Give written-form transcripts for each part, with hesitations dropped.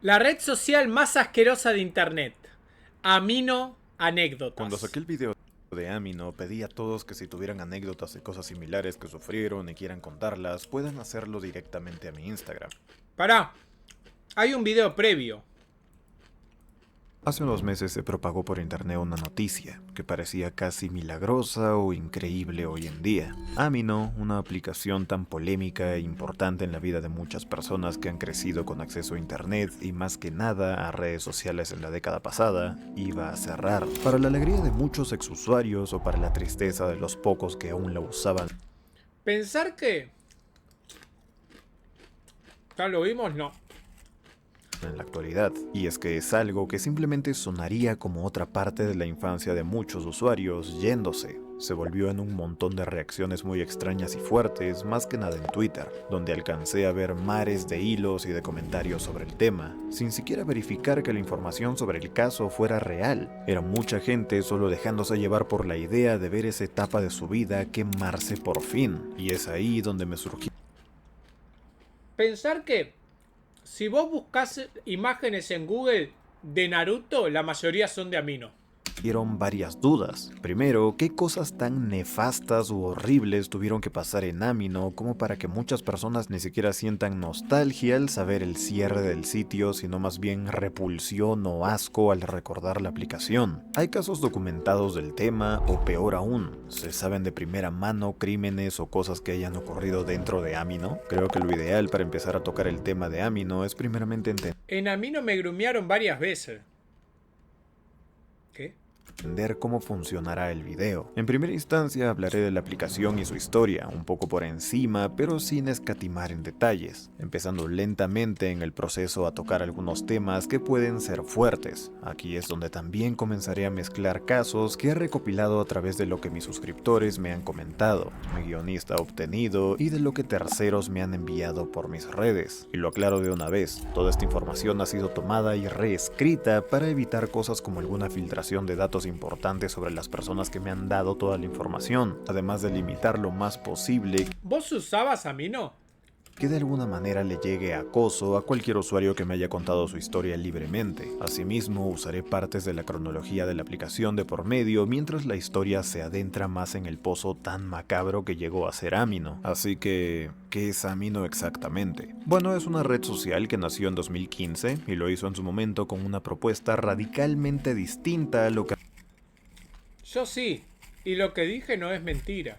La red social más asquerosa de internet. Amino anécdotas. Cuando saqué el video de Amino, pedí a todos que si tuvieran anécdotas de cosas similares que sufrieron y quieran contarlas, puedan hacerlo directamente a mi Instagram. Pará, hay un video previo. Hace unos meses se propagó por internet una noticia que parecía casi milagrosa o increíble hoy en día. Amino, una aplicación tan polémica e importante en la vida de muchas personas que han crecido con acceso a internet y más que nada a redes sociales en la década pasada, iba a cerrar. Para la alegría de muchos exusuarios o para la tristeza de los pocos que aún la usaban. Pensar que... ¿Ya lo vimos? No. En la actualidad, y es que es algo que simplemente sonaría como otra parte de la infancia de muchos usuarios yéndose. Se volvió en un montón de reacciones muy extrañas y fuertes, más que nada en Twitter, donde alcancé a ver mares de hilos y de comentarios sobre el tema, sin siquiera verificar que la información sobre el caso fuera real. Era mucha gente solo dejándose llevar por la idea de ver esa etapa de su vida quemarse por fin, y es ahí donde me surgió. Pensar que... Si vos buscas imágenes en Google de Naruto, la mayoría son de Amino. Dieron varias dudas. Primero, ¿qué cosas tan nefastas u horribles tuvieron que pasar en Amino como para que muchas personas ni siquiera sientan nostalgia al saber el cierre del sitio, sino más bien repulsión o asco al recordar la aplicación? ¿Hay casos documentados del tema o peor aún, se saben de primera mano crímenes o cosas que hayan ocurrido dentro de Amino? Creo que lo ideal para empezar a tocar el tema de Amino es primeramente En Amino me grumearon varias veces. ¿Qué? entender cómo funcionará el video. En primera instancia hablaré de la aplicación y su historia, un poco por encima, pero sin escatimar en detalles, empezando lentamente en el proceso a tocar algunos temas que pueden ser fuertes. Aquí es donde también comenzaré a mezclar casos que he recopilado a través de lo que mis suscriptores me han comentado, mi guionista ha obtenido y de lo que terceros me han enviado por mis redes. Y lo aclaro de una vez, toda esta información ha sido tomada y reescrita para evitar cosas como alguna filtración de datos importantes sobre las personas que me han dado toda la información, además de limitar lo más posible ¿Vos usabas Amino? que de alguna manera le llegue acoso a cualquier usuario que me haya contado su historia libremente. Asimismo, usaré partes de la cronología de la aplicación de por medio mientras la historia se adentra más en el pozo tan macabro que llegó a ser Amino. Así que, ¿qué es Amino exactamente? Bueno, es una red social que nació en 2015 y lo hizo en su momento con una propuesta radicalmente distinta a lo que Yo sí. Y lo que dije no es mentira.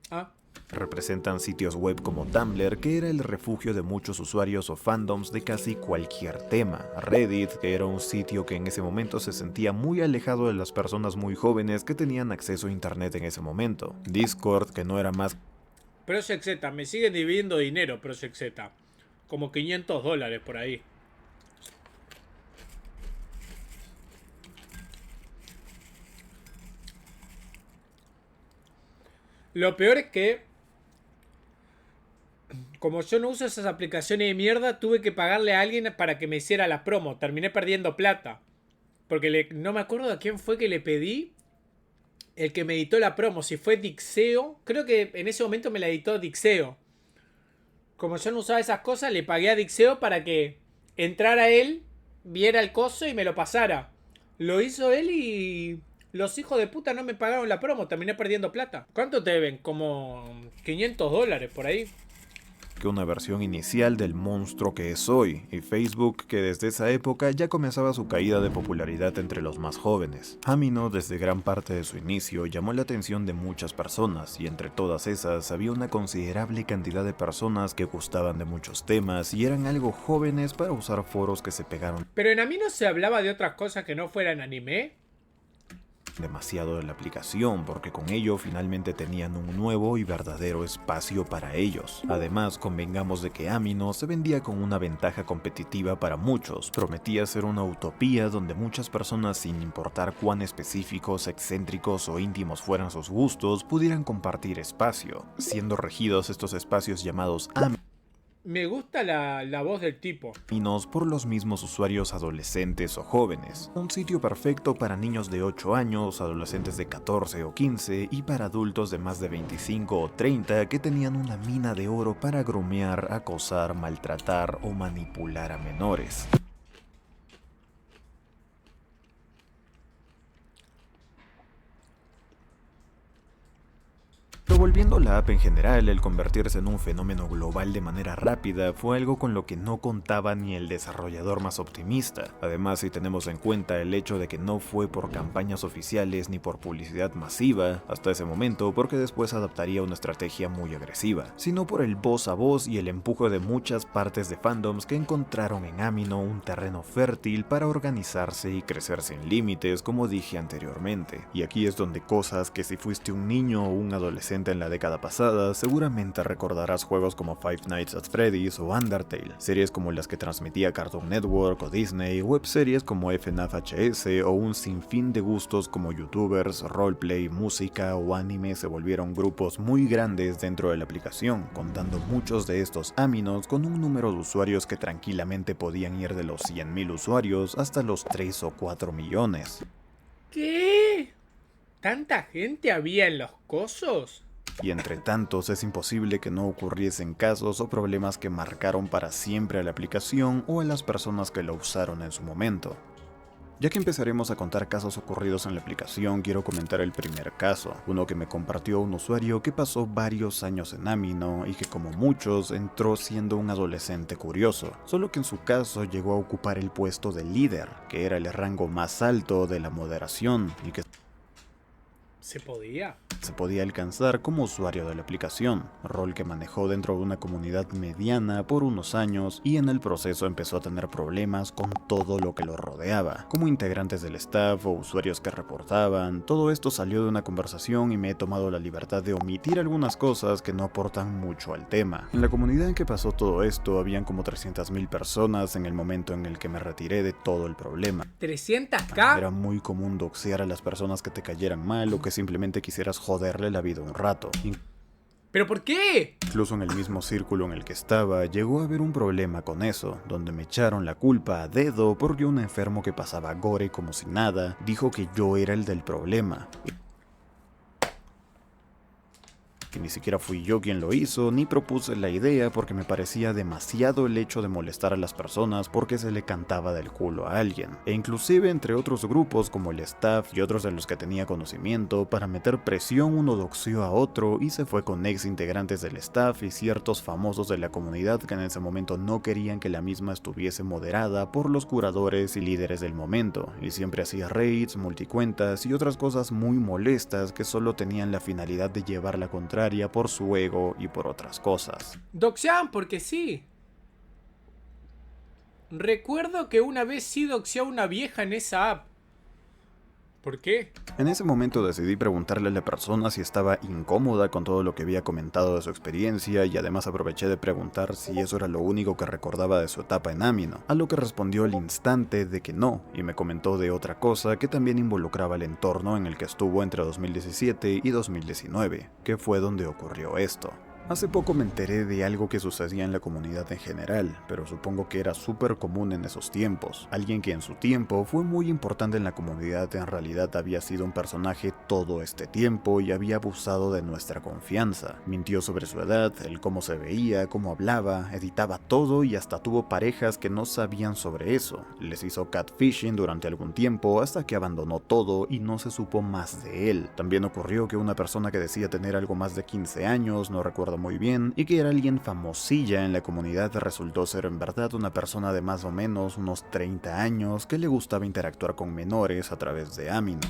Ah. representan sitios web como Tumblr, que era el refugio de muchos usuarios o fandoms de casi cualquier tema, Reddit, que era un sitio que en ese momento se sentía muy alejado de las personas muy jóvenes que tenían acceso a internet en ese momento, Discord, que no era más Project Z, me siguen dividiendo dinero Project Z. Como $500 por ahí. Lo peor es que, como yo no uso esas aplicaciones de mierda, tuve que pagarle a alguien para que me hiciera la promo. Terminé perdiendo plata. Porque no me acuerdo a quién fue que le pedí el que me editó la promo. Si fue Dixeo. Creo que en ese momento me la editó Dixeo. Como yo no usaba esas cosas, le pagué a Dixeo para que entrara él, viera el coso y me lo pasara. Lo hizo él y los hijos de puta no me pagaron la promo. Terminé perdiendo plata. ¿Cuánto te deben? Como $500 por ahí. que una versión inicial del monstruo que es hoy, y Facebook, que desde esa época ya comenzaba su caída de popularidad entre los más jóvenes. Amino, desde gran parte de su inicio, llamó la atención de muchas personas, y entre todas esas había una considerable cantidad de personas que gustaban de muchos temas y eran algo jóvenes para usar foros que se pegaron Pero en Amino se hablaba de otras cosas que no fueran anime. demasiado de la aplicación, porque con ello finalmente tenían un nuevo y verdadero espacio para ellos. Además, convengamos de que Amino se vendía con una ventaja competitiva para muchos, prometía ser una utopía donde muchas personas, sin importar cuán específicos, excéntricos o íntimos fueran sus gustos, pudieran compartir espacio, siendo regidos estos espacios llamados Amino Me gusta la voz del tipo. Menos por los mismos usuarios adolescentes o jóvenes. Un sitio perfecto para niños de 8 años, adolescentes de 14 o 15 y para adultos de más de 25 o 30 que tenían una mina de oro para grumear, acosar, maltratar o manipular a menores. Pero volviendo a la app en general, el convertirse en un fenómeno global de manera rápida fue algo con lo que no contaba ni el desarrollador más optimista. Además, si tenemos en cuenta el hecho de que no fue por campañas oficiales ni por publicidad masiva hasta ese momento, porque después adaptaría una estrategia muy agresiva, sino por el voz a voz y el empuje de muchas partes de fandoms que encontraron en Amino un terreno fértil para organizarse y crecer sin límites, como dije anteriormente. Y aquí es donde cosas que si fuiste un niño o un adolescente en la década pasada, seguramente recordarás juegos como Five Nights at Freddy's o Undertale, series como las que transmitía Cartoon Network o Disney, webseries como FNAF HS o un sinfín de gustos como youtubers, roleplay, música o anime se volvieron grupos muy grandes dentro de la aplicación, contando muchos de estos aminos con un número de usuarios que tranquilamente podían ir de los 100.000 usuarios hasta los 3 o 4 millones. ¿Qué? ¿Tanta gente había en los cosos? Y entre tantos es imposible que no ocurriesen casos o problemas que marcaron para siempre a la aplicación o a las personas que la usaron en su momento. Ya que empezaremos a contar casos ocurridos en la aplicación, quiero comentar el primer caso, uno que me compartió un usuario que pasó varios años en Amino y que como muchos entró siendo un adolescente curioso, solo que en su caso llegó a ocupar el puesto de líder, que era el rango más alto de la moderación y que ¿Se podía? se podía alcanzar como usuario de la aplicación, rol que manejó dentro de una comunidad mediana por unos años y en el proceso empezó a tener problemas con todo lo que lo rodeaba, como integrantes del staff o usuarios que reportaban. Todo esto salió de una conversación y me he tomado la libertad de omitir algunas cosas que no aportan mucho al tema. En la comunidad en que pasó todo esto habían como 300.000 personas en el momento en el que me retiré de todo el problema. ¿300k? Era muy común doxear a las personas que te cayeran mal o que simplemente quisieras joderle la vida un rato. ¿Pero por qué? Incluso en el mismo círculo en el que estaba, llegó a haber un problema con eso, donde me echaron la culpa a dedo porque un enfermo que pasaba gore como si nada, dijo que yo era el del problema. Que ni siquiera fui yo quien lo hizo, ni propuse la idea porque me parecía demasiado el hecho de molestar a las personas porque se le cantaba del culo a alguien. E inclusive entre otros grupos como el staff y otros de los que tenía conocimiento, para meter presión uno doxió a otro y se fue con ex integrantes del staff y ciertos famosos de la comunidad que en ese momento no querían que la misma estuviese moderada por los curadores y líderes del momento, y siempre hacía raids, multicuentas y otras cosas muy molestas que solo tenían la finalidad de llevar la contraria por su ego y por otras cosas. Doxeaban porque sí. Recuerdo que una vez sí doxeé a una vieja en esa app. ¿Por qué? En ese momento decidí preguntarle a la persona si estaba incómoda con todo lo que había comentado de su experiencia y además aproveché de preguntar si eso era lo único que recordaba de su etapa en Amino, a lo que respondió al instante de que no, y me comentó de otra cosa que también involucraba el entorno en el que estuvo entre 2017 y 2019, que fue donde ocurrió esto. Hace poco me enteré de algo que sucedía en la comunidad en general, pero supongo que era súper común en esos tiempos. Alguien que en su tiempo fue muy importante en la comunidad en realidad había sido un personaje todo este tiempo y había abusado de nuestra confianza. Mintió sobre su edad, el cómo se veía, cómo hablaba, editaba todo y hasta tuvo parejas que no sabían sobre eso. Les hizo catfishing durante algún tiempo hasta que abandonó todo y no se supo más de él. También ocurrió que una persona que decía tener algo más de 15 años, no recuerdo muy bien, y que era alguien famosilla en la comunidad resultó ser en verdad una persona de más o menos unos 30 años que le gustaba interactuar con menores a través de Amino.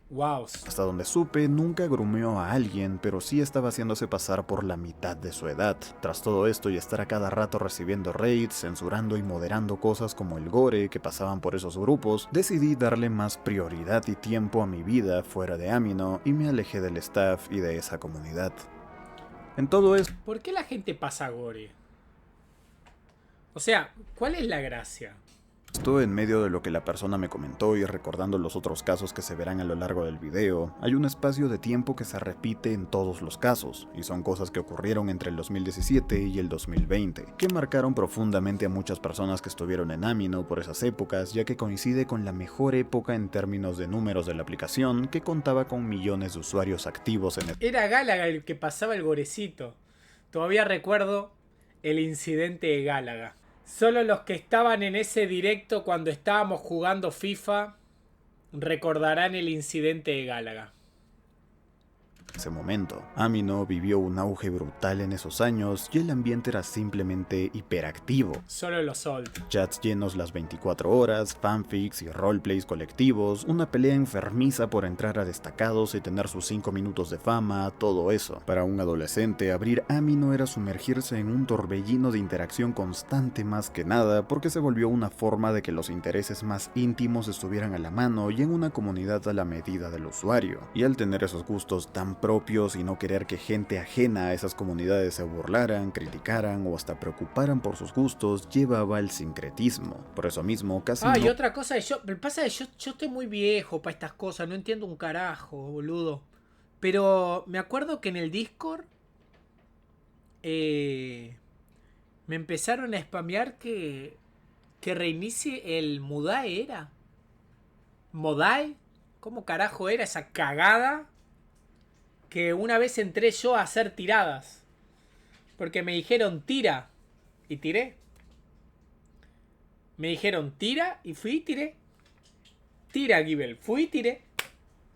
Wow. Hasta donde supe, nunca grumeó a alguien, pero sí estaba haciéndose pasar por la mitad de su edad. Tras todo esto y estar a cada rato recibiendo raids, censurando y moderando cosas como el gore que pasaban por esos grupos, decidí darle más prioridad y tiempo a mi vida fuera de Amino y me alejé del staff y de esa comunidad. En todo esto, ¿Por qué la gente pasa gore? O sea, ¿cuál es la gracia? Justo en medio de lo que la persona me comentó y recordando los otros casos que se verán a lo largo del video, hay un espacio de tiempo que se repite en todos los casos, y son cosas que ocurrieron entre el 2017 y el 2020, que marcaron profundamente a muchas personas que estuvieron en Amino por esas épocas, ya que coincide con la mejor época en términos de números de la aplicación, que contaba con millones de usuarios activos en el... Era Gálaga el que pasaba el gorecito. Todavía recuerdo el incidente de Gálaga. Solo los que estaban en ese directo cuando estábamos jugando FIFA recordarán el incidente de Gálaga. Ese momento. Amino vivió un auge brutal en esos años y el ambiente era simplemente hiperactivo. Solo los Salt. Chats llenos las 24 horas, fanfics y roleplays colectivos, una pelea enfermiza por entrar a destacados y tener sus 5 minutos de fama, todo eso. Para un adolescente, abrir Amino era sumergirse en un torbellino de interacción constante más que nada, porque se volvió una forma de que los intereses más íntimos estuvieran a la mano y en una comunidad a la medida del usuario. Y al tener esos gustos tan propios y no querer que gente ajena a esas comunidades se burlaran, criticaran o hasta preocuparan por sus gustos, llevaba al sincretismo. Por eso mismo, casi y otra cosa, pasa que yo estoy muy viejo para estas cosas, no entiendo un carajo, boludo. Pero me acuerdo que en el Discord me empezaron a spamear que reinicie el Mudae, ¿era? ¿Modae? ¿Cómo carajo era esa cagada? Que una vez entré yo a hacer tiradas. Porque me dijeron tira. Y tiré. Me dijeron tira y fui y tiré. Tira, Givel. Fui y tiré.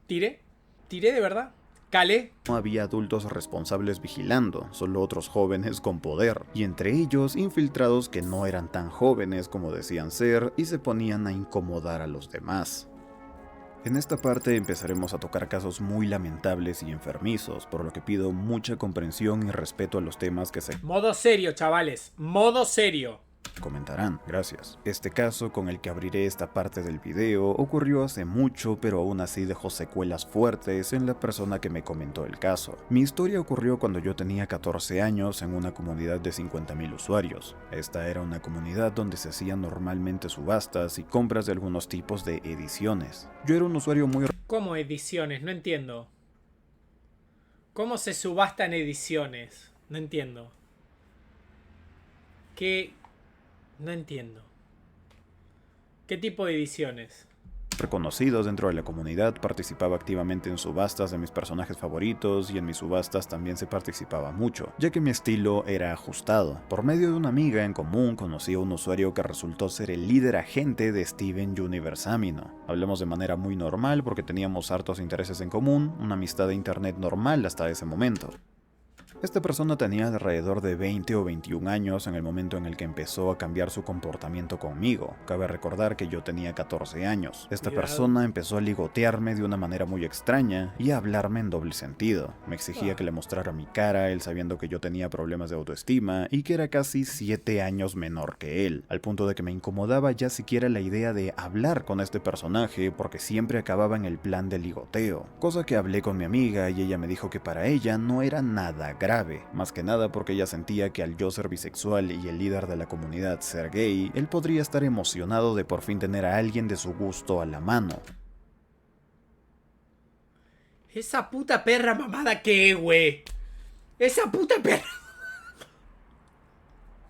Tiré. Tiré de verdad. Calé. no había adultos responsables vigilando, solo otros jóvenes con poder, y entre ellos infiltrados que no eran tan jóvenes como decían ser y se ponían a incomodar a los demás. En esta parte empezaremos a tocar casos muy lamentables y enfermizos, por lo que pido mucha comprensión y respeto a los temas que se Modo serio, chavales. Modo serio. comentarán, gracias. Este caso con el que abriré esta parte del video ocurrió hace mucho, pero aún así dejó secuelas fuertes en la persona que me comentó el caso. Mi historia ocurrió cuando yo tenía 14 años en una comunidad de 50.000 usuarios. Esta era una comunidad donde se hacían normalmente subastas y compras de algunos tipos de ediciones. Yo era un usuario muy... ¿Cómo ediciones? No entiendo. ¿Cómo se subastan ediciones? No entiendo. ¿Qué? No entiendo. ¿Qué tipo de ediciones? reconocidos dentro de la comunidad, participaba activamente en subastas de mis personajes favoritos y en mis subastas también se participaba mucho, ya que mi estilo era ajustado. Por medio de una amiga en común conocí a un usuario que resultó ser el líder agente de Steven Universe Amino. Hablamos de manera muy normal porque teníamos hartos intereses en común, una amistad de internet normal hasta ese momento. Esta persona tenía alrededor de 20 o 21 años en el momento en el que empezó a cambiar su comportamiento conmigo. Cabe recordar que yo tenía 14 años. Esta persona empezó a ligotearme de una manera muy extraña y a hablarme en doble sentido. Me exigía que le mostrara mi cara, él sabiendo que yo tenía problemas de autoestima y que era casi 7 años menor que él, al punto de que me incomodaba ya siquiera la idea de hablar con este personaje porque siempre acababa en el plan de ligoteo. Cosa que hablé con mi amiga y ella me dijo que para ella no era nada grave. Más que nada porque ella sentía que al yo ser bisexual y el líder de la comunidad ser gay, él podría estar emocionado de por fin tener a alguien de su gusto a la mano. Esa puta perra mamada que, güey. Esa puta perra.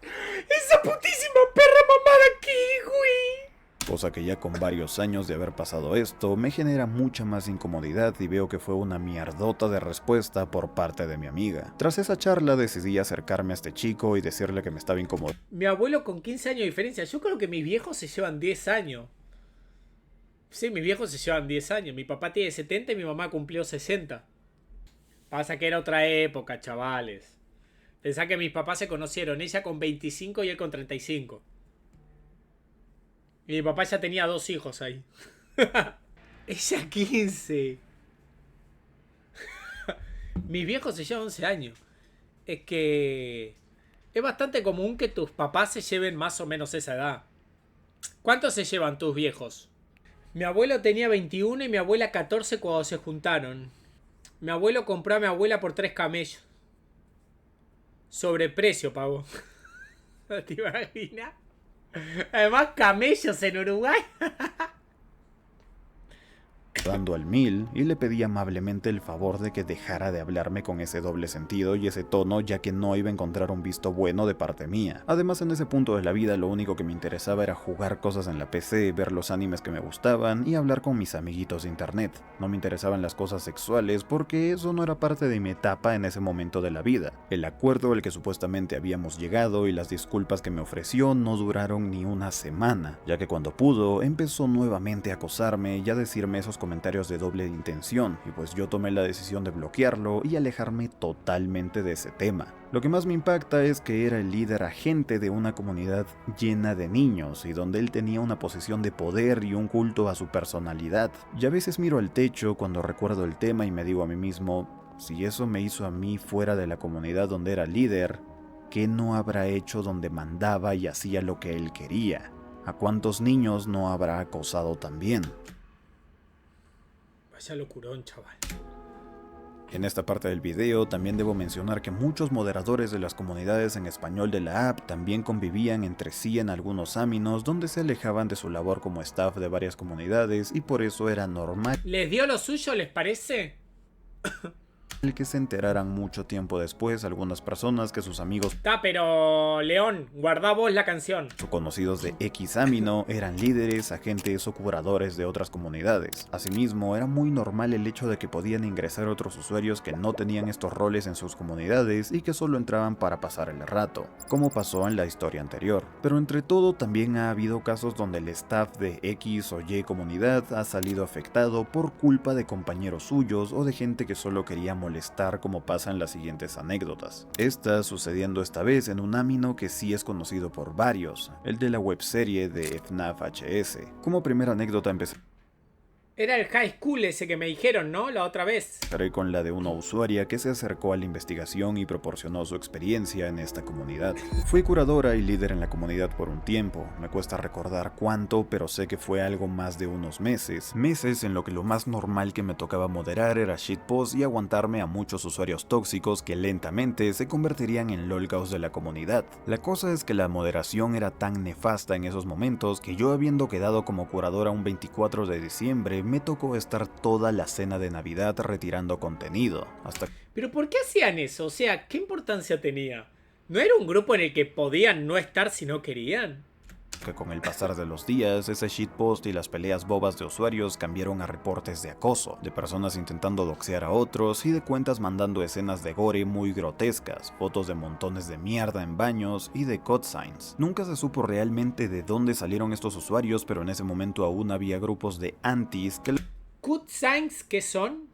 Esa putísima perra mamada que, güey. Cosa que ya con varios años de haber pasado esto, me genera mucha más incomodidad y veo que fue una mierdota de respuesta por parte de mi amiga. Tras esa charla decidí acercarme a este chico y decirle que me estaba incomodando. Mi abuelo con 15 años de diferencia. Yo creo que mis viejos se llevan 10 años. Sí, mis viejos se llevan 10 años. Mi papá tiene 70 y mi mamá cumplió 60. Pasa que era otra época, chavales. Pensá que mis papás se conocieron, ella con 25 y él con 35. Y mi papá ya tenía 2 hijos ahí. Ella 15. Mis viejos se llevan 11 años. Es que es bastante común que tus papás se lleven más o menos esa edad. ¿Cuántos se llevan tus viejos? Mi abuelo tenía 21 y mi abuela 14 cuando se juntaron. Mi abuelo compró a mi abuela por 3 camellos. Sobreprecio, pavo. ¿Te imaginas? Además, camellos en Uruguay. Dando al 1000 y le pedí amablemente el favor de que dejara de hablarme con ese doble sentido y ese tono, ya que no iba a encontrar un visto bueno de parte mía. Además, en ese punto de la vida lo único que me interesaba era jugar cosas en la PC, ver los animes que me gustaban y hablar con mis amiguitos de internet. No me interesaban las cosas sexuales porque eso no era parte de mi etapa en ese momento de la vida. El acuerdo al que supuestamente habíamos llegado y las disculpas que me ofreció no duraron ni una semana, ya que cuando pudo empezó nuevamente a acosarme y a decirme esos comentarios de doble intención, y pues yo tomé la decisión de bloquearlo y alejarme totalmente de ese tema. Lo que más me impacta es que era el líder agente de una comunidad llena de niños y donde él tenía una posición de poder y un culto a su personalidad. Y a veces miro al techo cuando recuerdo el tema y me digo a mí mismo, si eso me hizo a mí fuera de la comunidad donde era líder, ¿qué no habrá hecho donde mandaba y hacía lo que él quería? ¿A cuántos niños no habrá acosado también? Vaya locurón, chaval. En esta parte del video también debo mencionar que muchos moderadores de las comunidades en español de la app también convivían entre sí en algunos áminos donde se alejaban de su labor como staff de varias comunidades y por eso era normal ¿Les dio lo suyo, les parece? el que se enteraran mucho tiempo después algunas personas que sus amigos Pero León, guarda vos la canción. o conocidos de X Amino eran líderes, agentes o curadores de otras comunidades. Asimismo, era muy normal el hecho de que podían ingresar otros usuarios que no tenían estos roles en sus comunidades y que solo entraban para pasar el rato, como pasó en la historia anterior. Pero entre todo también ha habido casos donde el staff de X o Y comunidad ha salido afectado por culpa de compañeros suyos o de gente que solo quería molestar, como pasa en las siguientes anécdotas. Esta sucediendo esta vez en un amino que sí es conocido por varios, el de la webserie de FNAF HS. Como primera anécdota empezaré Era el high school ese que me dijeron, ¿no? La otra vez. con la de una usuaria que se acercó a la investigación y proporcionó su experiencia en esta comunidad. Fui curadora y líder en la comunidad por un tiempo, me cuesta recordar cuánto, pero sé que fue algo más de unos meses en lo que lo más normal que me tocaba moderar era shitpost y aguantarme a muchos usuarios tóxicos que lentamente se convertirían en lolgaos de la comunidad. La cosa es que la moderación era tan nefasta en esos momentos que yo, habiendo quedado como curadora un 24 de diciembre, me tocó estar toda la cena de Navidad retirando contenido, hasta ¿Pero por qué hacían eso? O sea, ¿qué importancia tenía? ¿No era un grupo en el que podían no estar si no querían? que con el pasar de los días, ese shitpost y las peleas bobas de usuarios cambiaron a reportes de acoso, de personas intentando doxear a otros y de cuentas mandando escenas de gore muy grotescas, fotos de montones de mierda en baños y de cutscenes. Nunca se supo realmente de dónde salieron estos usuarios, pero en ese momento aún había grupos de antis que ¿Cutscenes qué son?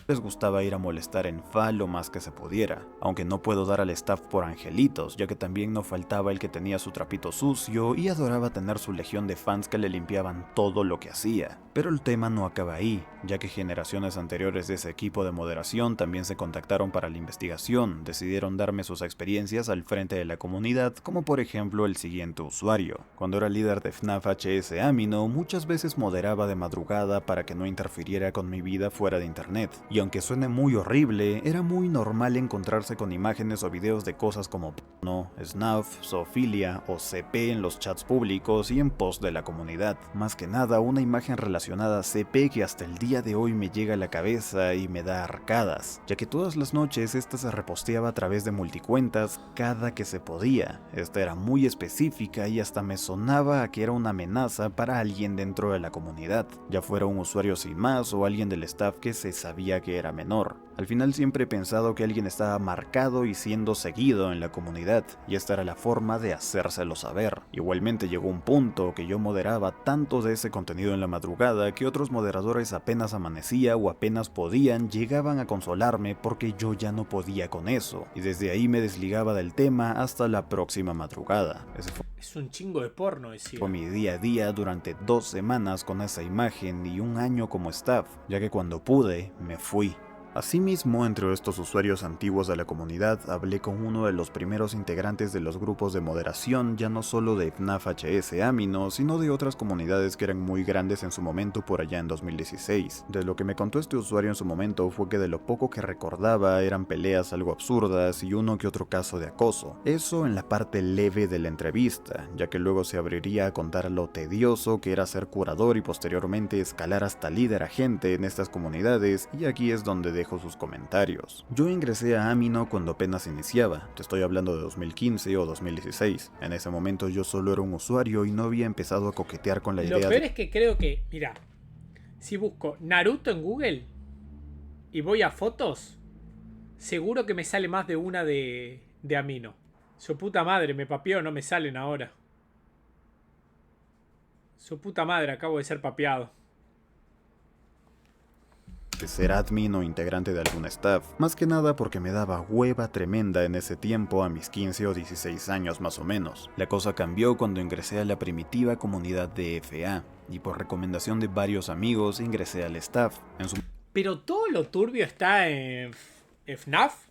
les gustaba ir a molestar en FA lo más que se pudiera, aunque no puedo dar al staff por angelitos, ya que también no faltaba el que tenía su trapito sucio y adoraba tener su legión de fans que le limpiaban todo lo que hacía. Pero el tema no acaba ahí, ya que generaciones anteriores de ese equipo de moderación también se contactaron para la investigación, decidieron darme sus experiencias al frente de la comunidad, como por ejemplo el siguiente usuario. Cuando era líder de FNAF HS Amino, muchas veces moderaba de madrugada para que no interfiriera con mi vida fuera de internet, y aunque suene muy horrible, era muy normal encontrarse con imágenes o videos de cosas como porno, snuff, zoofilia o CP en los chats públicos y en posts de la comunidad. Más que nada una imagen relacionada a CP que hasta el día de hoy me llega a la cabeza y me da arcadas, ya que todas las noches esta se reposteaba a través de multicuentas cada que se podía. Esta era muy específica y hasta me sonaba a que era una amenaza para alguien dentro de la comunidad, ya fuera un usuario sin más o alguien del staff que se sabía que era menor. Al final siempre he pensado que alguien estaba marcado y siendo seguido en la comunidad, y esta era la forma de hacérselo saber. Igualmente llegó un punto que yo moderaba tanto de ese contenido en la madrugada que otros moderadores apenas amanecía o apenas podían llegaban a consolarme porque yo ya no podía con eso, y desde ahí me desligaba del tema hasta la próxima madrugada. Ese Es un chingo de porno, decía. fue mi día a día durante 2 semanas con esa imagen y un año como staff, ya que cuando pude, me fui. Asimismo, entre estos usuarios antiguos de la comunidad, hablé con uno de los primeros integrantes de los grupos de moderación, ya no solo de FNAF HS Amino, sino de otras comunidades que eran muy grandes en su momento por allá en 2016. De lo que me contó este usuario en su momento fue que de lo poco que recordaba eran peleas algo absurdas y uno que otro caso de acoso. Eso en la parte leve de la entrevista, ya que luego se abriría a contar lo tedioso que era ser curador y posteriormente escalar hasta líder agente en estas comunidades, y aquí es donde dejo sus comentarios. Yo ingresé a Amino cuando apenas iniciaba, te estoy hablando de 2015 o 2016. En ese momento yo solo era un usuario y no había empezado a coquetear con la idea. Lo peor es que creo que, mira, si busco Naruto en Google y voy a fotos, seguro que me sale más de una de Amino. Su puta madre, me papeó, no me salen ahora. Su puta madre, acabo de ser papeado. De ser admin o integrante de algún staff, más que nada porque me daba hueva tremenda en ese tiempo a mis 15 o 16 años más o menos. La cosa cambió cuando ingresé a la primitiva comunidad de FA, y por recomendación de varios amigos ingresé al staff. Pero todo lo turbio está en FNAF.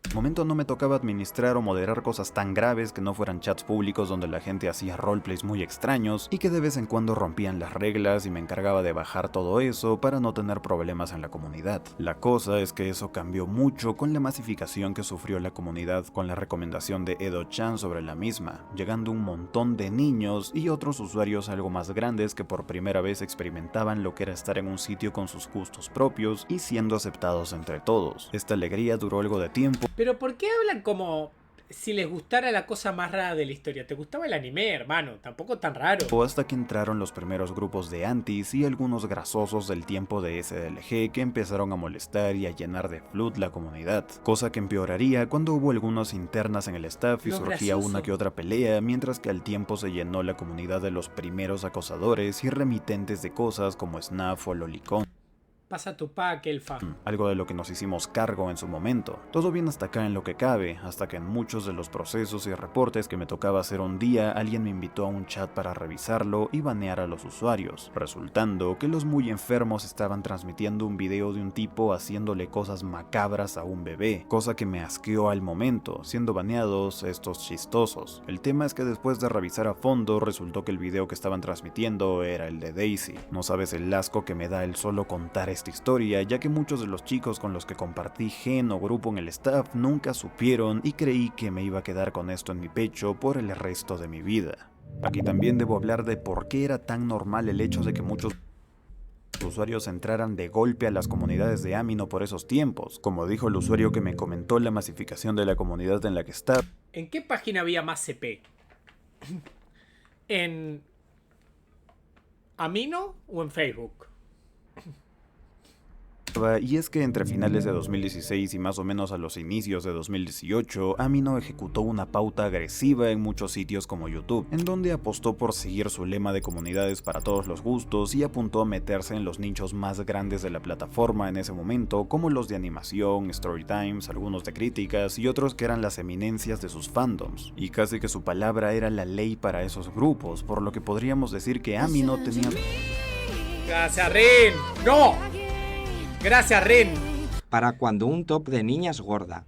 En su momento no me tocaba administrar o moderar cosas tan graves que no fueran chats públicos donde la gente hacía roleplays muy extraños y que de vez en cuando rompían las reglas, y me encargaba de bajar todo eso para no tener problemas en la comunidad. La cosa es que eso cambió mucho con la masificación que sufrió la comunidad con la recomendación de Edo-chan sobre la misma, llegando un montón de niños y otros usuarios algo más grandes que por primera vez experimentaban lo que era estar en un sitio con sus gustos propios y siendo aceptados entre todos. Esta alegría duró algo de tiempo. Pero ¿por qué hablan como si les gustara la cosa más rara de la historia? ¿Te gustaba el anime, hermano? Tampoco tan raro. O hasta que entraron los primeros grupos de antis y algunos grasosos del tiempo de SDLG que empezaron a molestar y a llenar de flut la comunidad. Cosa que empeoraría cuando hubo algunas internas en el staff y surgía una que otra pelea, mientras que al tiempo se llenó la comunidad de los primeros acosadores y remitentes de cosas como Snaf o Lolicon. Pasa tu pack, Elfa. Algo de lo que nos hicimos cargo en su momento. Todo bien hasta acá en lo que cabe, hasta que en muchos de los procesos y reportes que me tocaba hacer un día, alguien me invitó a un chat para revisarlo y banear a los usuarios, resultando que los muy enfermos estaban transmitiendo un video de un tipo haciéndole cosas macabras a un bebé, cosa que me asqueó al momento, siendo baneados estos chistosos. El tema es que después de revisar a fondo, resultó que el video que estaban transmitiendo era el de Daisy. No sabes el asco que me da el solo contar esta historia, ya que muchos de los chicos con los que compartí gen o grupo en el staff nunca supieron, y creí que me iba a quedar con esto en mi pecho por el resto de mi vida. Aquí también debo hablar de por qué era tan normal el hecho de que muchos usuarios entraran de golpe a las comunidades de Amino por esos tiempos. Como dijo el usuario que me comentó la masificación de la comunidad en la que está. ¿En qué página había más CP? ¿En Amino o en Facebook? Y es que entre finales de 2016 y más o menos a los inicios de 2018, Amino ejecutó una pauta agresiva en muchos sitios como YouTube, en donde apostó por seguir su lema de comunidades para todos los gustos y apuntó a meterse en los nichos más grandes de la plataforma en ese momento, como los de animación, storytimes, algunos de críticas y otros que eran las eminencias de sus fandoms, y casi que su palabra era la ley para esos grupos, por lo que podríamos decir que Amino tenía... ¡Gracias, Rin! ¡No! Gracias, Ren. Para cuando un top de niñas gorda.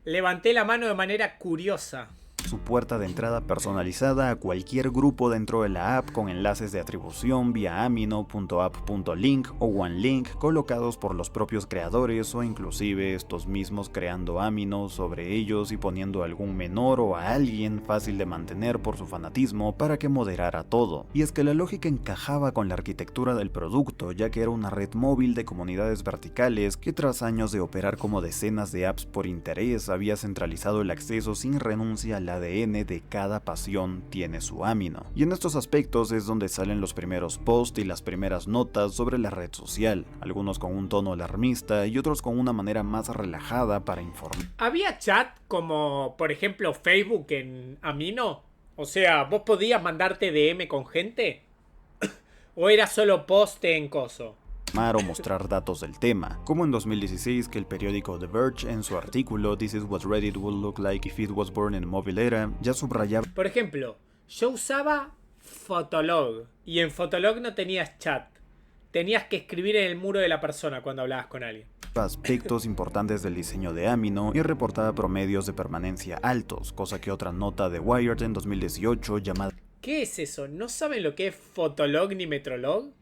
Levanté la mano de manera curiosa. Su puerta de entrada personalizada a cualquier grupo dentro de la app con enlaces de atribución vía amino.app.link o OneLink colocados por los propios creadores o inclusive estos mismos creando Amino sobre ellos y poniendo a algún menor o a alguien fácil de mantener por su fanatismo para que moderara todo. Y es que la lógica encajaba con la arquitectura del producto, ya que era una red móvil de comunidades verticales que tras años de operar como decenas de apps por interés había centralizado el acceso sin renuncia a la ADN de cada pasión tiene su Amino. Y en estos aspectos es donde salen los primeros posts y las primeras notas sobre la red social, algunos con un tono alarmista y otros con una manera más relajada para informar. ¿Había chat como, por ejemplo, Facebook en Amino? O sea, ¿vos podías mandarte DM con gente? ¿O era solo post en coso? O mostrar datos del tema, como en 2016 que el periódico The Verge en su artículo This is what Reddit would look like if it was born in mobile era ya subrayaba. Por ejemplo, yo usaba Fotolog y en Fotolog no tenías chat. tenías que escribir en el muro de la persona cuando hablabas con alguien. Aspectos importantes del diseño de Amino y reportaba promedios de permanencia altos, cosa que otra nota de Wired en 2018 llamada ¿Qué es eso? ¿No saben lo que es Fotolog ni Metrolog?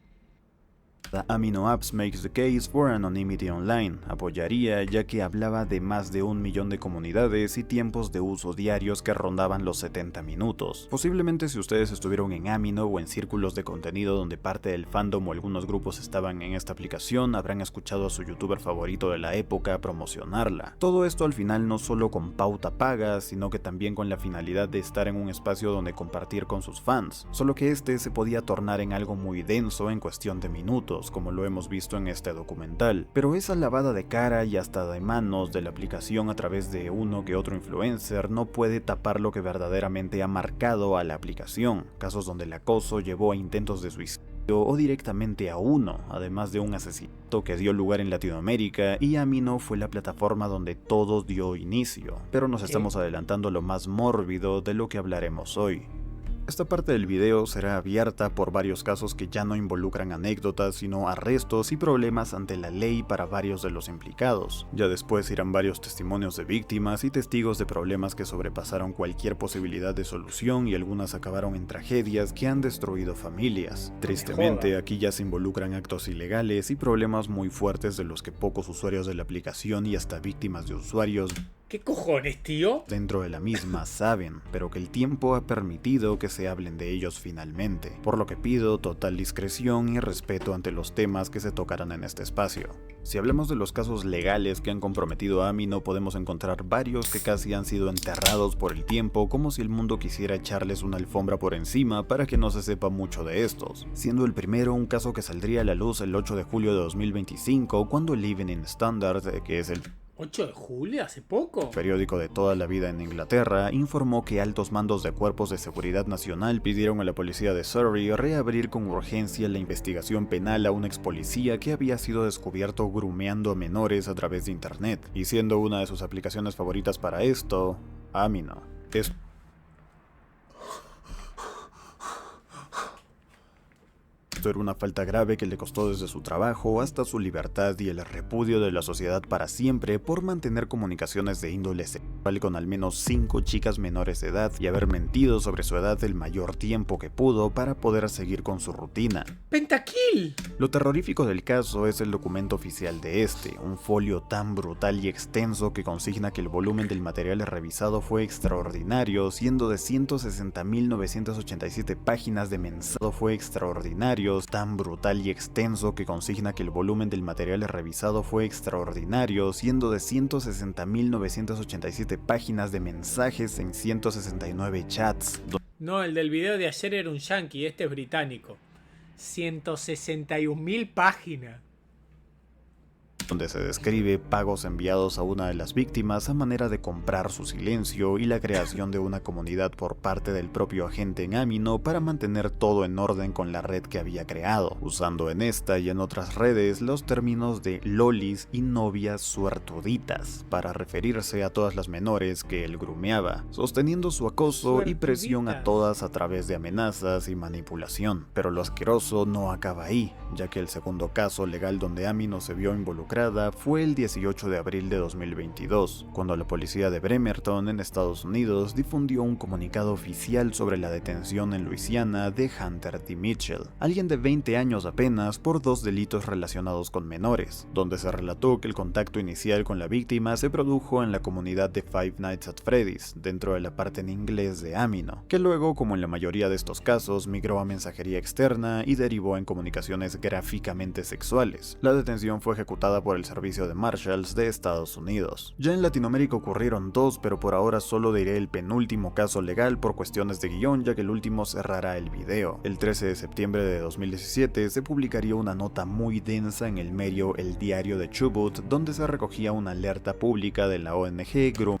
Amino Apps Makes the Case for Anonymity Online apoyaría, ya que hablaba de más de 1 millón de comunidades y tiempos de uso diarios que rondaban los 70 minutos. Posiblemente si ustedes estuvieron en Amino o en círculos de contenido donde parte del fandom o algunos grupos estaban en esta aplicación, habrán escuchado a su youtuber favorito de la época promocionarla. Todo esto al final no solo con pauta paga, sino que también con la finalidad de estar en un espacio donde compartir con sus fans, solo que este se podía tornar en algo muy denso en cuestión de minutos, como lo hemos visto en este documental. Pero esa lavada de cara y hasta de manos de la aplicación a través de uno que otro influencer no puede tapar lo que verdaderamente ha marcado a la aplicación, casos donde el acoso llevó a intentos de suicidio o directamente a uno, además de un asesinato que dio lugar en Latinoamérica, y Amino fue la plataforma donde todo dio inicio. Pero nos estamos adelantando a lo más mórbido de lo que hablaremos hoy. Esta parte del video será abierta por varios casos que ya no involucran anécdotas, sino arrestos y problemas ante la ley para varios de los implicados. Ya después irán varios testimonios de víctimas y testigos de problemas que sobrepasaron cualquier posibilidad de solución y algunas acabaron en tragedias que han destruido familias. Tristemente, aquí ya se involucran actos ilegales y problemas muy fuertes de los que pocos usuarios de la aplicación y hasta víctimas de usuarios ¿Qué cojones, tío? dentro de la misma saben, pero que el tiempo ha permitido que se hablen de ellos finalmente, por lo que pido total discreción y respeto ante los temas que se tocarán en este espacio. Si hablamos de los casos legales que han comprometido a Amino, podemos encontrar varios que casi han sido enterrados por el tiempo, como si el mundo quisiera echarles una alfombra por encima para que no se sepa mucho de estos, siendo el primero un caso que saldría a la luz el 8 de julio de 2025, cuando el Evening Standard, que es el 8 de julio, hace poco. periódico de toda la vida en Inglaterra, informó que altos mandos de cuerpos de seguridad nacional pidieron a la policía de Surrey reabrir con urgencia la investigación penal a un ex policía que había sido descubierto grumeando a menores a través de internet, y siendo una de sus aplicaciones favoritas para esto, Amino. Esto era una falta grave que le costó desde su trabajo hasta su libertad y el repudio de la sociedad para siempre por mantener comunicaciones de índole sexual con al menos 5 chicas menores de edad y haber mentido sobre su edad el mayor tiempo que pudo para poder seguir con su rutina. ¡Pentakill! Lo terrorífico del caso es el documento oficial de este, un folio tan brutal y extenso que consigna que el volumen del material revisado fue extraordinario, siendo de 160.987 páginas de mensado fue extraordinario, tan brutal y extenso que consigna que el volumen del material revisado fue extraordinario, siendo de 160.987 páginas de mensajes en 169 chats. No, el del video de ayer era un yankee, este es británico. 161.000 páginas. Donde se describe pagos enviados a una de las víctimas a manera de comprar su silencio y la creación de una comunidad por parte del propio agente en Amino para mantener todo en orden con la red que había creado, usando en esta y en otras redes los términos de lolis y novias suertuditas para referirse a todas las menores que él grumeaba, sosteniendo su acoso y presión a todas a través de amenazas y manipulación. Pero lo asqueroso no acaba ahí, ya que el segundo caso legal donde Amino se vio involucrada fue el 18 de abril de 2022, cuando la policía de Bremerton en Estados Unidos difundió un comunicado oficial sobre la detención en Luisiana de Hunter D. Mitchell, alguien de 20 años apenas por 2 delitos relacionados con menores, donde se relató que el contacto inicial con la víctima se produjo en la comunidad de Five Nights at Freddy's, dentro de la parte en inglés de Amino, que luego, como en la mayoría de estos casos, migró a mensajería externa y derivó en comunicaciones gráficamente sexuales. La detención fue ejecutada por el Servicio de Marshals de Estados Unidos. Ya en Latinoamérica ocurrieron 2, pero por ahora solo diré el penúltimo caso legal por cuestiones de guión, ya que el último cerrará el video. El 13 de septiembre de 2017 se publicaría una nota muy densa en el medio El Diario de Chubut, donde se recogía una alerta pública de la ONG Groom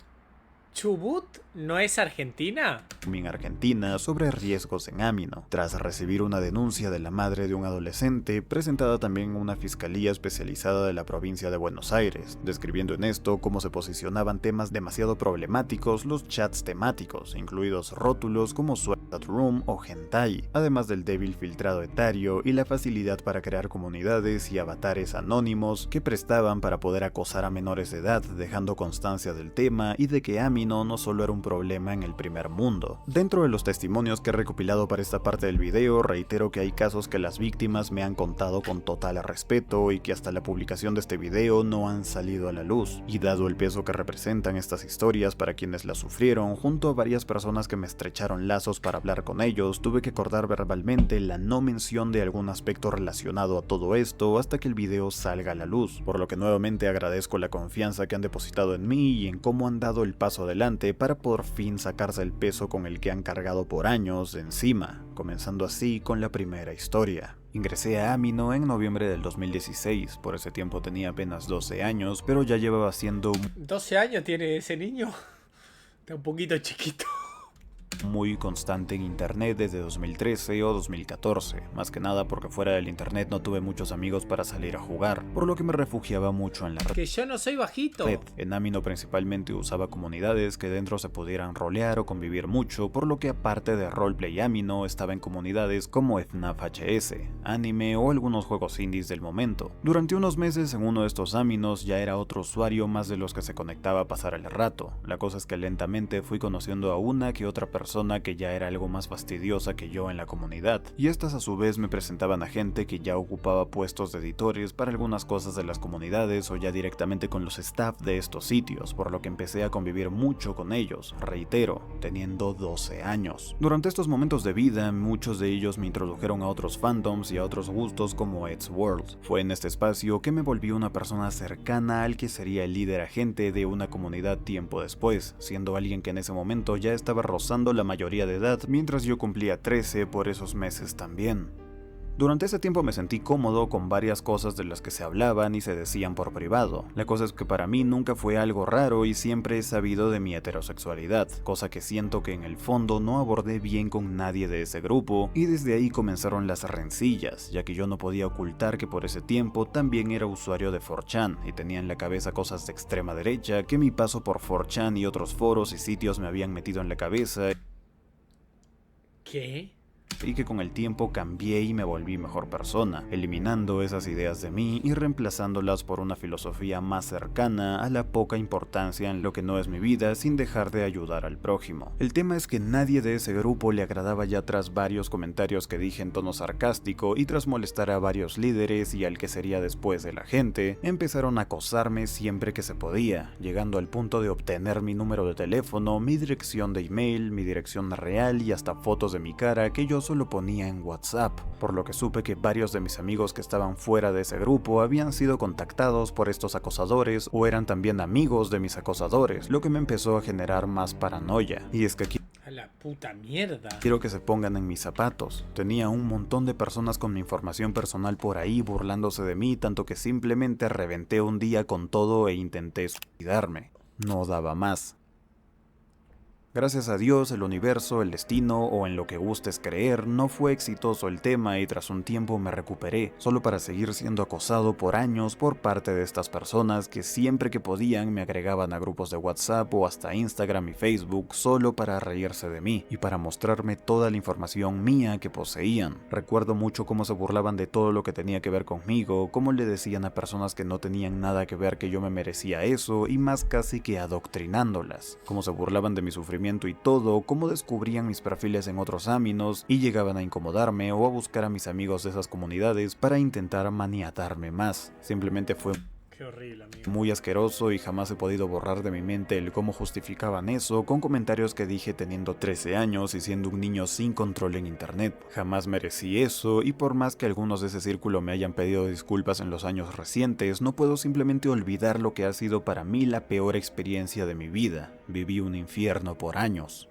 ¿Chubut no es Argentina? En Argentina sobre riesgos en Amino, tras recibir una denuncia de la madre de un adolescente presentada también en una fiscalía especializada de la provincia de Buenos Aires, describiendo en esto cómo se posicionaban temas demasiado problemáticos los chats temáticos, incluidos rótulos como Sweat Room o Hentai, además del débil filtrado etario y la facilidad para crear comunidades y avatares anónimos que prestaban para poder acosar a menores de edad, dejando constancia del tema y de que Amino no solo era un problema en el primer mundo. Dentro de los testimonios que he recopilado para esta parte del video, reitero que hay casos que las víctimas me han contado con total respeto y que hasta la publicación de este video no han salido a la luz, y dado el peso que representan estas historias para quienes las sufrieron, junto a varias personas que me estrecharon lazos para hablar con ellos, tuve que acordar verbalmente la no mención de algún aspecto relacionado a todo esto hasta que el video salga a la luz, por lo que nuevamente agradezco la confianza que han depositado en mí y en cómo han dado el paso adelante para por fin sacarse el peso con el que han cargado por años de encima, comenzando así con la primera historia. Ingresé a Amino en noviembre del 2016, por ese tiempo tenía apenas 12 años, pero ya llevaba siendo 12 años tiene ese niño. Está un poquito chiquito. muy constante en internet desde 2013 o 2014, más que nada porque fuera del internet no tuve muchos amigos para salir a jugar, por lo que me refugiaba mucho en la red. Que yo no soy bajito. En Amino principalmente usaba comunidades que dentro se pudieran rolear o convivir mucho, por lo que aparte de Roleplay Amino estaba en comunidades como FNAF HS, anime o algunos juegos indies del momento. Durante unos meses en uno de estos Aminos ya era otro usuario más de los que se conectaba a pasar el rato. La cosa es que lentamente fui conociendo a una que otra persona que ya era algo más fastidiosa que yo en la comunidad, y estas a su vez me presentaban a gente que ya ocupaba puestos de editores para algunas cosas de las comunidades o ya directamente con los staff de estos sitios, por lo que empecé a convivir mucho con ellos, reitero, teniendo 12 años. Durante estos momentos de vida, muchos de ellos me introdujeron a otros fandoms y a otros gustos como Eddsworld. Fue en este espacio que me volví una persona cercana al que sería el líder agente de una comunidad tiempo después, siendo alguien que en ese momento ya estaba rozando la mayoría de edad, mientras yo cumplía 13 por esos meses también. Durante ese tiempo me sentí cómodo con varias cosas de las que se hablaban y se decían por privado. La cosa es que para mí nunca fue algo raro y siempre he sabido de mi heterosexualidad, cosa que siento que en el fondo no abordé bien con nadie de ese grupo, y desde ahí comenzaron las rencillas, ya que yo no podía ocultar que por ese tiempo también era usuario de 4chan y tenía en la cabeza cosas de extrema derecha que mi paso por 4chan y otros foros y sitios me habían metido en la cabeza. ¿Qué? Y que con el tiempo cambié y me volví mejor persona, eliminando esas ideas de mí y reemplazándolas por una filosofía más cercana a la poca importancia en lo que no es mi vida sin dejar de ayudar al prójimo. El tema es que nadie de ese grupo le agradaba ya tras varios comentarios que dije en tono sarcástico y tras molestar a varios líderes y al que sería después de la gente, empezaron a acosarme siempre que se podía, llegando al punto de obtener mi número de teléfono, mi dirección de email, mi dirección real y hasta fotos de mi cara que yo solo ponía en WhatsApp, por lo que supe que varios de mis amigos que estaban fuera de ese grupo habían sido contactados por estos acosadores o eran también amigos de mis acosadores, lo que me empezó a generar más paranoia. Y es que aquí A la puta mierda. quiero que se pongan en mis zapatos. Tenía un montón de personas con mi información personal por ahí burlándose de mí, tanto que simplemente reventé un día con todo e intenté suicidarme. No daba más. Gracias a Dios, el universo, el destino o en lo que gustes creer, no fue exitoso el tema y tras un tiempo me recuperé, solo para seguir siendo acosado por años por parte de estas personas que siempre que podían me agregaban a grupos de WhatsApp o hasta Instagram y Facebook solo para reírse de mí y para mostrarme toda la información mía que poseían. Recuerdo mucho cómo se burlaban de todo lo que tenía que ver conmigo, cómo le decían a personas que no tenían nada que ver que yo me merecía eso y más casi que adoctrinándolas, cómo se burlaban de mi sufrimiento y todo, cómo descubrían mis perfiles en otros Aminos y llegaban a incomodarme o a buscar a mis amigos de esas comunidades para intentar maniatarme más. Simplemente fue Qué horrible, amigo. muy asqueroso y jamás he podido borrar de mi mente el cómo justificaban eso con comentarios que dije teniendo 13 años y siendo un niño sin control en internet. Jamás merecí eso y por más que algunos de ese círculo me hayan pedido disculpas en los años recientes, no puedo simplemente olvidar lo que ha sido para mí la peor experiencia de mi vida. Viví un infierno por años.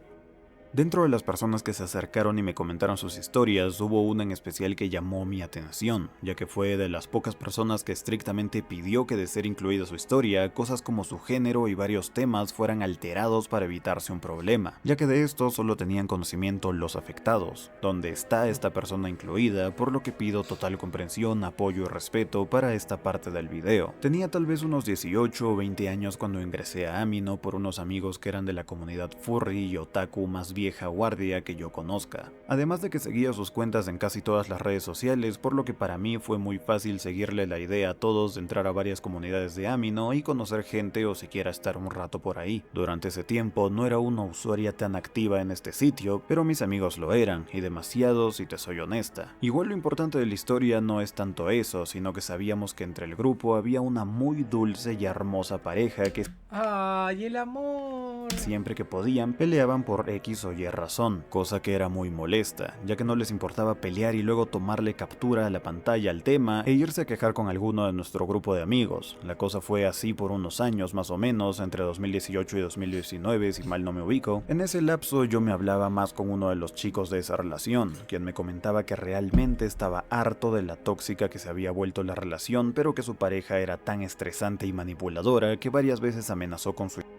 Dentro de las personas que se acercaron y me comentaron sus historias, hubo una en especial que llamó mi atención, ya que fue de las pocas personas que estrictamente pidió que de ser incluida su historia, cosas como su género y varios temas fueran alterados para evitarse un problema, ya que de esto solo tenían conocimiento los afectados, donde está esta persona incluida, por lo que pido total comprensión, apoyo y respeto para esta parte del video. Tenía tal vez unos 18 o 20 años cuando ingresé a Amino por unos amigos que eran de la comunidad furry y otaku más vieja guardia que yo conozca. Además de que seguía sus cuentas en casi todas las redes sociales, por lo que para mí fue muy fácil seguirle la idea a todos de entrar a varias comunidades de Amino y conocer gente o siquiera estar un rato por ahí. Durante ese tiempo no era una usuaria tan activa en este sitio, pero mis amigos lo eran, y demasiados si te soy honesta. Igual lo importante de la historia no es tanto eso, sino que sabíamos que entre el grupo había una muy dulce y hermosa pareja que ¡Ay, el amor! siempre que podían peleaban por X o Y razón, cosa que era muy molesta, ya que no les importaba pelear y luego tomarle captura a la pantalla al tema e irse a quejar con alguno de nuestro grupo de amigos. La cosa fue así por unos años más o menos, entre 2018 y 2019 si mal no me ubico. En ese lapso yo me hablaba más con uno de los chicos de esa relación, quien me comentaba que realmente estaba harto de la tóxica que se había vuelto la relación, pero que su pareja era tan estresante y manipuladora que varias veces amenazó con suicidarse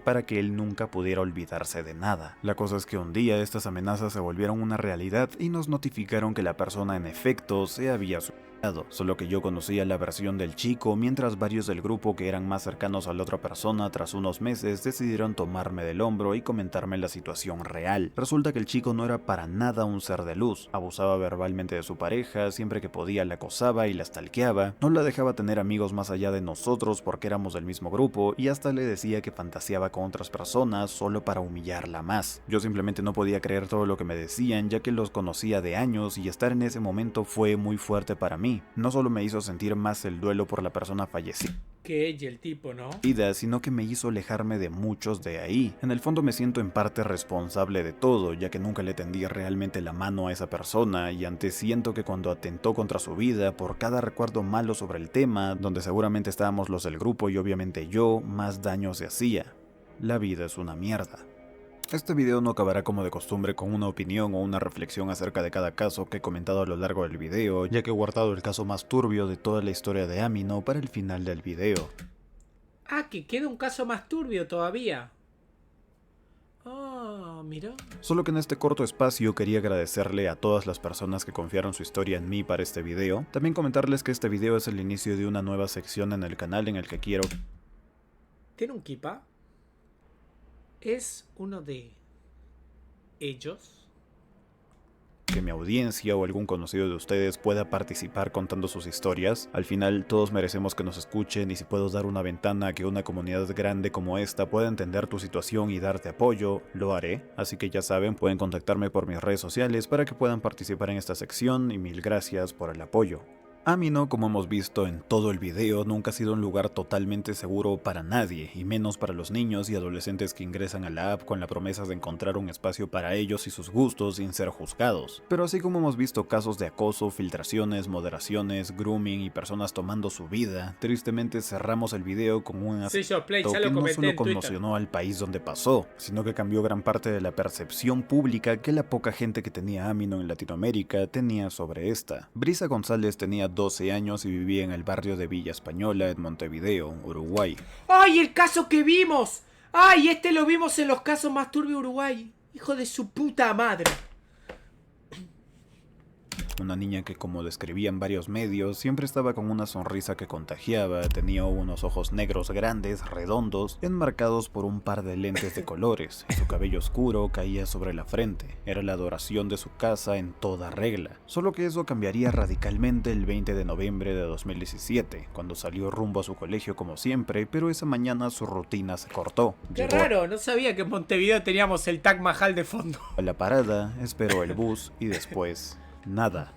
para que él nunca pudiera olvidarse de nada. La cosa es que un día estas amenazas se volvieron una realidad y nos notificaron que la persona en efecto se había suicidado. Solo que yo conocía la versión del chico, mientras varios del grupo que eran más cercanos a la otra persona tras unos meses decidieron tomarme del hombro y comentarme la situación real. Resulta que el chico no era para nada un ser de luz, abusaba verbalmente de su pareja, siempre que podía la acosaba y la stalkeaba, no la dejaba tener amigos más allá de nosotros porque éramos del mismo grupo y hasta le decía que fantaseaba con otras personas solo para humillarla más. Yo simplemente no podía creer todo lo que me decían, ya que los conocía de años y estar en ese momento fue muy fuerte para mí. No solo me hizo sentir más el duelo por la persona fallecida, Que ella, el tipo, ¿no? sino que me hizo alejarme de muchos de ahí. En el fondo me siento en parte responsable de todo, ya que nunca le tendí realmente la mano a esa persona, y antes siento que cuando atentó contra su vida, por cada recuerdo malo sobre el tema, donde seguramente estábamos los del grupo y obviamente yo, más daño se hacía. La vida es una mierda. Este video no acabará como de costumbre con una opinión o una reflexión acerca de cada caso que he comentado a lo largo del video, ya que he guardado el caso más turbio de toda la historia de Amino para el final del video. Ah, que queda un caso más turbio todavía. Ah, mira. Solo que en este corto espacio quería agradecerle a todas las personas que confiaron su historia en mí para este video. También comentarles que este video es el inicio de una nueva sección en el canal en el que quiero... ¿Tiene un kipa? ¿Es uno de ellos? Que mi audiencia o algún conocido de ustedes pueda participar contando sus historias. Al final todos merecemos que nos escuchen, y si puedo dar una ventana a que una comunidad grande como esta pueda entender tu situación y darte apoyo, lo haré. Así que ya saben, pueden contactarme por mis redes sociales para que puedan participar en esta sección, y mil gracias por el apoyo. Amino, como hemos visto en todo el video, nunca ha sido un lugar totalmente seguro para nadie, y menos para los niños y adolescentes que ingresan a la app con la promesa de encontrar un espacio para ellos y sus gustos sin ser juzgados. Pero así como hemos visto casos de acoso, filtraciones, moderaciones, grooming y personas tomando su vida, tristemente cerramos el video con un aspecto que no solo conmocionó al país donde pasó, sino que cambió gran parte de la percepción pública que la poca gente que tenía Amino en Latinoamérica tenía sobre esta. Brisa González tenía 12 años y vivía en el barrio de Villa Española en Montevideo, Uruguay. ¡Ay, el caso que vimos! ¡Ay, este lo vimos en los casos más turbios de Uruguay! ¡Hijo de su puta madre! Una niña que, como describían varios medios, siempre estaba con una sonrisa que contagiaba, tenía unos ojos negros grandes, redondos, enmarcados por un par de lentes de colores, y su cabello oscuro caía sobre la frente. Era la adoración de su casa en toda regla. Solo que eso cambiaría radicalmente el 20 de noviembre de 2017, cuando salió rumbo a su colegio como siempre, pero esa mañana su rutina se cortó. ¡Qué raro! No sabía que en Montevideo teníamos el Taj Mahal de fondo. A la parada, esperó el bus y después... nada.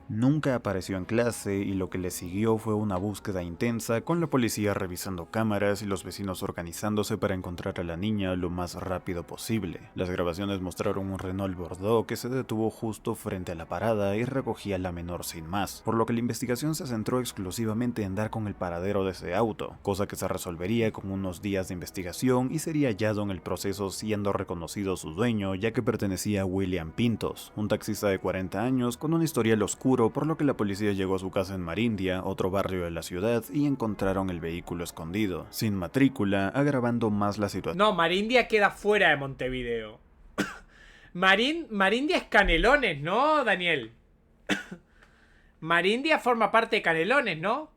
Nunca apareció en clase y lo que le siguió fue una búsqueda intensa con la policía revisando cámaras y los vecinos organizándose para encontrar a la niña lo más rápido posible. Las grabaciones mostraron un Renault Bordeaux que se detuvo justo frente a la parada y recogía a la menor sin más, por lo que la investigación se centró exclusivamente en dar con el paradero de ese auto, cosa que se resolvería con unos días de investigación y sería hallado en el proceso siendo reconocido su dueño, ya que pertenecía a William Pintos, un taxista de 40 años con un historial oscuro, por lo que la policía llegó a su casa en Marindia, otro barrio de la ciudad, y encontraron el vehículo escondido, sin matrícula, agravando más la situación. No, Marindia queda fuera de Montevideo. Marindia es Canelones, ¿no, Daniel? Marindia forma parte de Canelones, ¿no?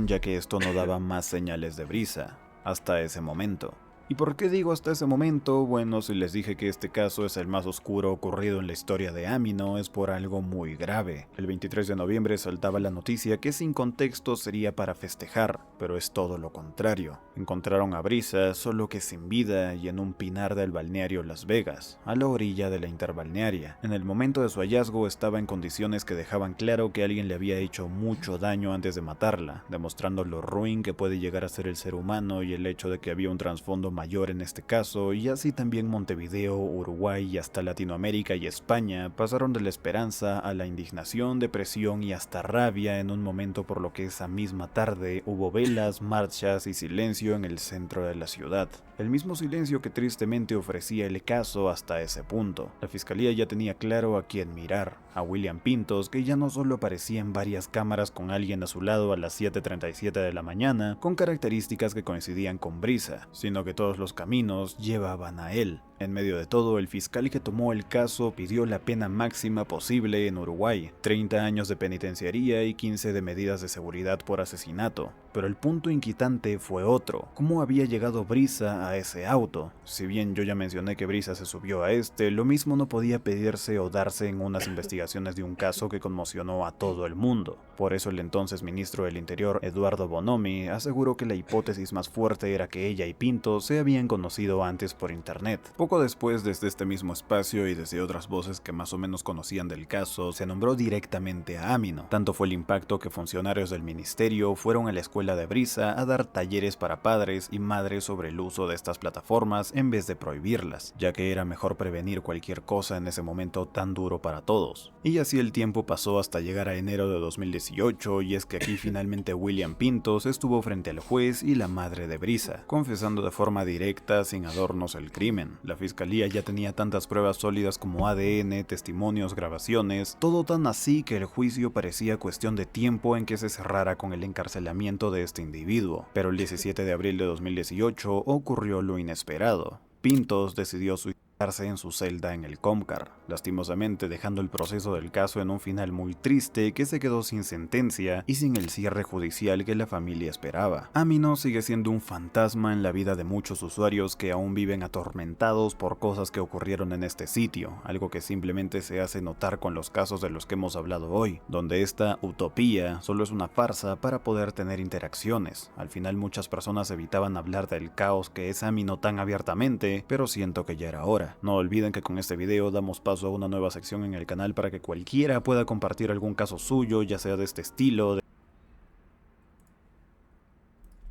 Ya que esto no daba más señales de Brisa, hasta ese momento. ¿Y por qué digo hasta ese momento? Bueno, si les dije que este caso es el más oscuro ocurrido en la historia de Amino, es por algo muy grave. El 23 de noviembre saltaba la noticia que sin contexto sería para festejar, pero es todo lo contrario. Encontraron a Brisa, solo que sin vida y en un pinar del balneario Las Vegas, a la orilla de la interbalnearia. En el momento de su hallazgo estaba en condiciones que dejaban claro que alguien le había hecho mucho daño antes de matarla, demostrando lo ruin que puede llegar a ser el ser humano y el hecho de que había un trasfondo mayor en este caso, y así también Montevideo, Uruguay y hasta Latinoamérica y España pasaron de la esperanza a la indignación, depresión y hasta rabia en un momento, por lo que esa misma tarde hubo velas, marchas y silencio en el centro de la ciudad. El mismo silencio que tristemente ofrecía el caso hasta ese punto. La fiscalía ya tenía claro a quién mirar, a William Pintos, que ya no solo aparecía en varias cámaras con alguien a su lado a las 7:37 de la mañana, con características que coincidían con Brisa, sino que todos los caminos llevaban a él. En medio de todo, el fiscal que tomó el caso pidió la pena máxima posible en Uruguay, 30 años de penitenciaría y 15 de medidas de seguridad por asesinato. Pero el punto inquietante fue otro: ¿cómo había llegado Brisa a ese auto? Si bien yo ya mencioné que Brisa se subió a este, lo mismo no podía pedirse o darse en unas investigaciones de un caso que conmocionó a todo el mundo. Por eso el entonces ministro del Interior, Eduardo Bonomi, aseguró que la hipótesis más fuerte era que ella y Pinto se habían conocido antes por internet. Poco después, desde este mismo espacio y desde otras voces que más o menos conocían del caso, se nombró directamente a Amino. Tanto fue el impacto que funcionarios del ministerio fueron a la escuela de Brisa a dar talleres para padres y madres sobre el uso de estas plataformas en vez de prohibirlas, ya que era mejor prevenir cualquier cosa en ese momento tan duro para todos. Y así el tiempo pasó hasta llegar a enero de 2018, y es que aquí finalmente William Pintos estuvo frente al juez y la madre de Brisa, confesando de forma directa, sin adornos, el crimen. La fiscalía ya tenía tantas pruebas sólidas como ADN, testimonios, grabaciones, todo tan así que el juicio parecía cuestión de tiempo en que se cerrara con el encarcelamiento de este individuo. Pero el 17 de abril de 2018 ocurrió lo inesperado. Pintos decidió suicidarse en su celda en el Comcar, lastimosamente dejando el proceso del caso en un final muy triste que se quedó sin sentencia y sin el cierre judicial que la familia esperaba. Amino sigue siendo un fantasma en la vida de muchos usuarios que aún viven atormentados por cosas que ocurrieron en este sitio, algo que simplemente se hace notar con los casos de los que hemos hablado hoy, donde esta utopía solo es una farsa para poder tener interacciones. Al final muchas personas evitaban hablar del caos que es Amino tan abiertamente, pero siento que ya era hora. No olviden que con este video damos paso a una nueva sección en el canal para que cualquiera pueda compartir algún caso suyo, ya sea de este estilo.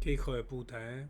Qué hijo de puta,